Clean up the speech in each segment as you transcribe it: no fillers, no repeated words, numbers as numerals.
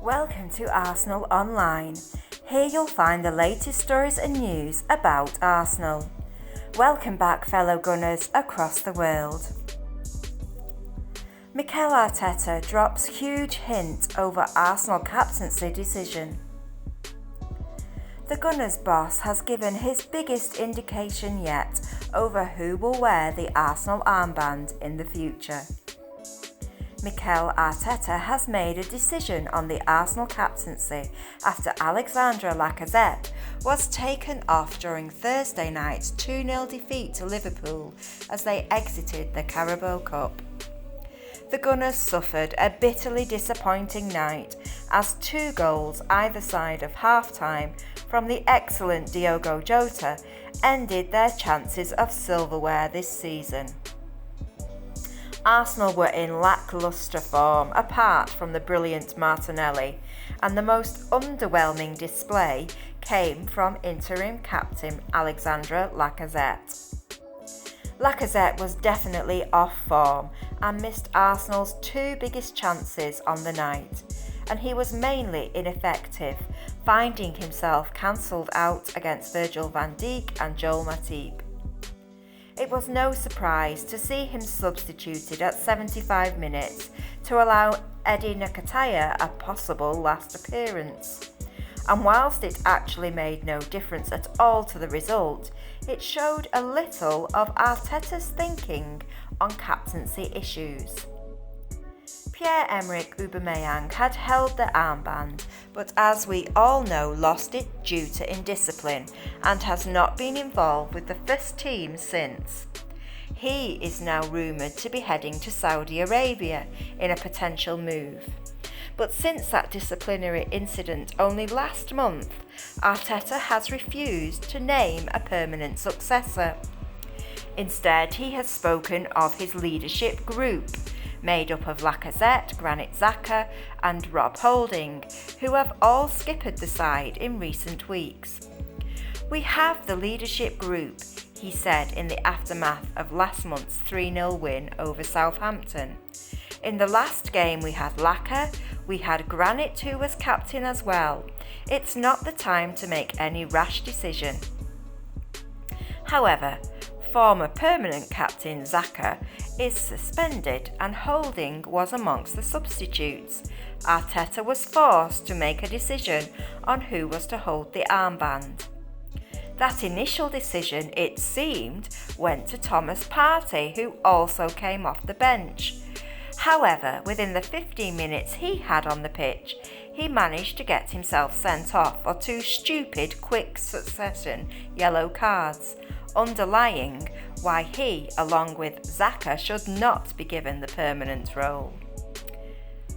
Welcome to Arsenal Online. Here you'll find the latest stories and news about Arsenal. Welcome back, fellow Gunners across the world. Mikel Arteta drops huge hint over Arsenal captaincy decision. The Gunners boss has given his biggest indication yet over who will wear the Arsenal armband in the future. Mikel Arteta has made a decision on the Arsenal captaincy after Alexandre Lacazette was taken off during Thursday night's 2-0 defeat to Liverpool as they exited the Carabao Cup. The Gunners suffered a bitterly disappointing night as 2 goals either side of half-time from the excellent Diogo Jota ended their chances of silverware this season. Arsenal were in lacklustre form apart from the brilliant Martinelli, and the most underwhelming display came from interim captain Alexandre Lacazette. Lacazette was definitely off form and missed Arsenal's 2 biggest chances on the night, and he was mainly ineffective, finding himself cancelled out against Virgil van Dijk and Joel Matip. It was no surprise to see him substituted at 75 minutes to allow Eddie Nketiah a possible last appearance. And whilst it actually made no difference at all to the result, it showed a little of Arteta's thinking on captaincy issues. Pierre-Emerick Aubameyang had held the armband, but as we all know lost it due to indiscipline and has not been involved with the first team since. He is now rumoured to be heading to Saudi Arabia in a potential move. But since that disciplinary incident only last month, Arteta has refused to name a permanent successor. Instead, he has spoken of his leadership group, made up of Lacazette, Granit Xhaka and Rob Holding, who have all skippered the side in recent weeks. "We have the leadership group," he said in the aftermath of last month's 3-0 win over Southampton. "In the last game we had Laka, we had Granit who was captain as well. It's not the time to make any rash decision." However, former permanent captain Xhaka is suspended and Holding was amongst the substitutes. Arteta was forced to make a decision on who was to hold the armband. That initial decision, it seemed, went to Thomas Partey, who also came off the bench. However, within the 15 minutes he had on the pitch, he managed to get himself sent off for 2 stupid quick succession yellow cards, underlying why he, along with Xhaka, should not be given the permanent role.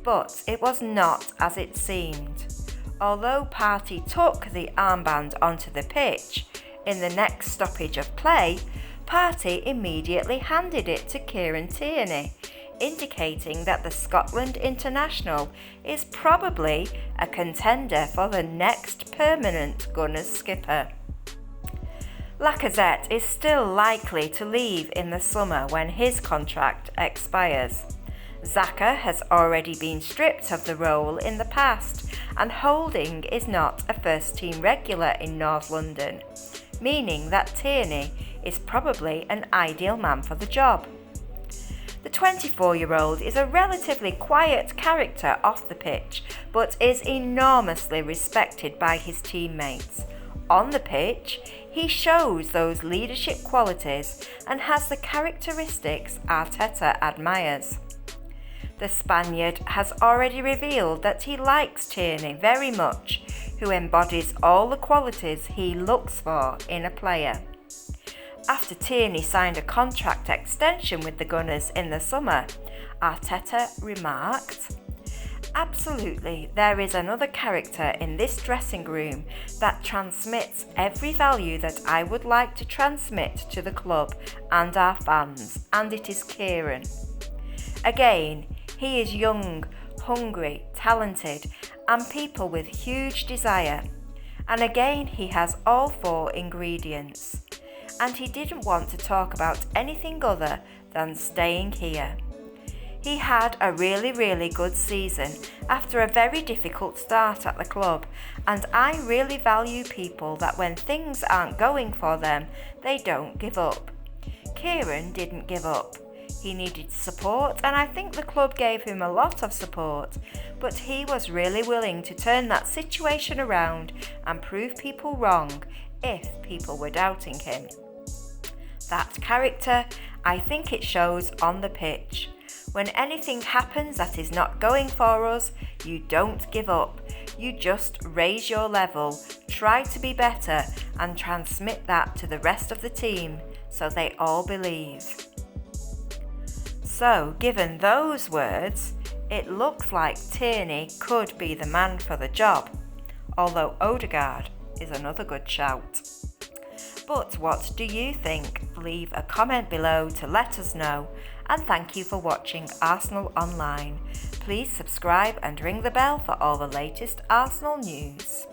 But it was not as it seemed. Although Partey took the armband onto the pitch, in the next stoppage of play, Partey immediately handed it to Kieran Tierney, indicating that the Scotland international is probably a contender for the next permanent Gunners skipper. Lacazette is still likely to leave in the summer when his contract expires. Xhaka has already been stripped of the role in the past, and Holding is not a first-team regular in North London, meaning that Tierney is probably an ideal man for the job. The 24-year-old is a relatively quiet character off the pitch, but is enormously respected by his teammates. On the pitch, he shows those leadership qualities and has the characteristics Arteta admires. The Spaniard has already revealed that he likes Tierney very much, who embodies all the qualities he looks for in a player. After Tierney signed a contract extension with the Gunners in the summer, Arteta remarked, "Absolutely, there is another character in this dressing room that transmits every value that I would like to transmit to the club and our fans, and it is Kieran. Again, he is young, hungry, talented, and people with huge desire. And again, he has all 4 ingredients. And he didn't want to talk about anything other than staying here. He had a really good season after a very difficult start at the club, and I really value people that when things aren't going for them, they don't give up. Kieran didn't give up. He needed support, and I think the club gave him a lot of support, but he was really willing to turn that situation around and prove people wrong if people were doubting him. That character, I think it shows on the pitch. When anything happens that is not going for us, you don't give up. You just raise your level, try to be better, and transmit that to the rest of the team so they all believe. So, given those words, it looks like Tierney could be the man for the job, although Odegaard is another good shout. But what do you think? Leave a comment below to let us know, and thank you for watching Arsenal Online. Please subscribe and ring the bell for all the latest Arsenal news.